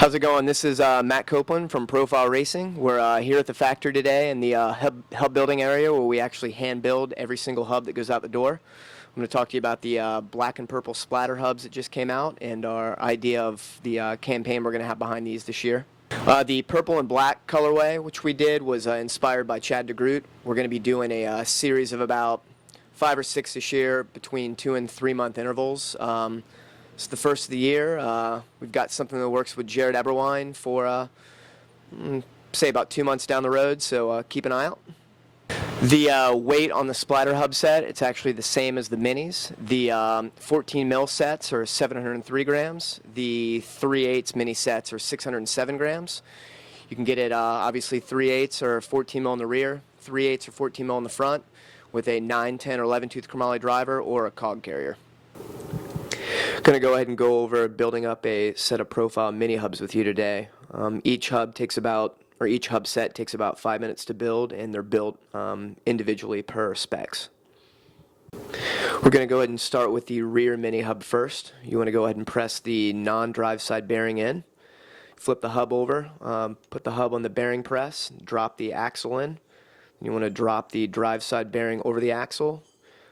How's it going? This is Matt Coplon from Profile Racing. We're here at the factory today in the hub building area where we actually hand build every single hub that goes out the door. I'm going to talk to you about the black and purple Splatter hubs that just came out and our idea of the campaign we're going to have behind these this year. The purple and black colorway, which we did, was inspired by Chad DeGroot. We're going to be doing a series of about 5 or 6 this year between 2 and 3 month intervals. It's the first of the year. We've got something that works with Jared Eberwine for, say, about 2 months down the road, so keep an eye out. The weight on the Splatter hub set, it's actually the same as the minis. The 14 mil sets are 703 grams. The 3/8 mini sets are 607 grams. You can get it, obviously, 3/8 or 14 mil in the rear, 3/8 or 14 mil in the front, with a 9, 10, or 11 tooth chromoly driver or a cog carrier. Going to go ahead and go over building up a set of profile mini hubs with you today. Each hub set takes about 5 minutes to build, and they're built individually per specs. We're going to go ahead and start with the rear mini hub first. You want to go ahead and press the non-drive side bearing in, flip the hub over, put the hub on the bearing press, drop the axle in. You want to drop the drive side bearing over the axle,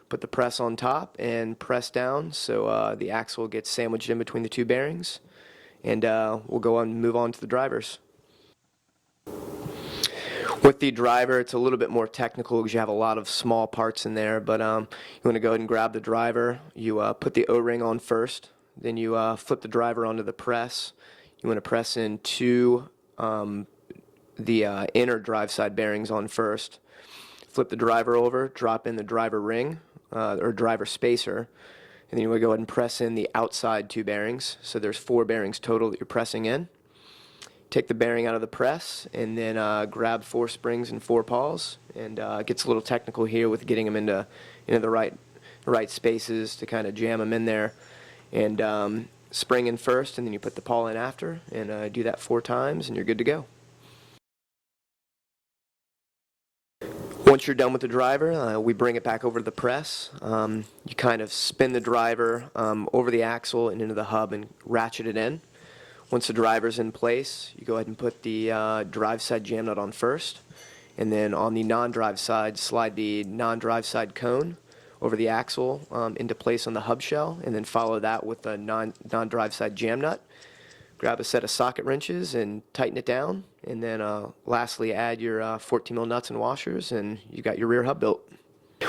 put the press on top and press down so the axle gets sandwiched in between the two bearings, and we'll go on and move on to the drivers. With the driver, it's a little bit more technical because you have a lot of small parts in there, but you want to go ahead and grab the driver. You put the O-ring on first, then you flip the driver onto the press. You want to press in the inner drive side bearings on first. Flip the driver over, drop in the driver ring, or driver spacer, and then you want to go ahead and press in the outside 2 bearings. So there's 4 bearings total that you're pressing in. Take the bearing out of the press and then grab 4 springs and 4 paws, and it gets a little technical here with getting them into the right spaces to kind of jam them in there, and spring in first and then you put the paw in after, and do that 4 times and you're good to go. Once you're done with the driver, we bring it back over to the press. You kind of spin the driver over the axle and into the hub and ratchet it in. Once the driver's in place, you go ahead and put the drive side jam nut on first, and then on the non-drive side, slide the non-drive side cone over the axle into place on the hub shell, and then follow that with the non-drive side jam nut. Grab a set of socket wrenches and tighten it down, and then lastly add your 14 mil nuts and washers, and you got your rear hub built.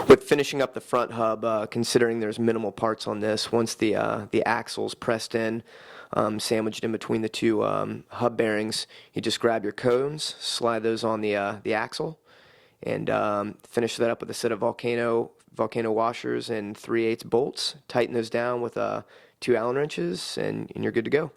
With finishing up the front hub, considering there's minimal parts on this, once the axle's pressed in, sandwiched in between the 2 hub bearings, you just grab your cones, slide those on the axle, and finish that up with a set of volcano washers and 3/8 bolts. Tighten those down with 2 Allen wrenches, and you're good to go.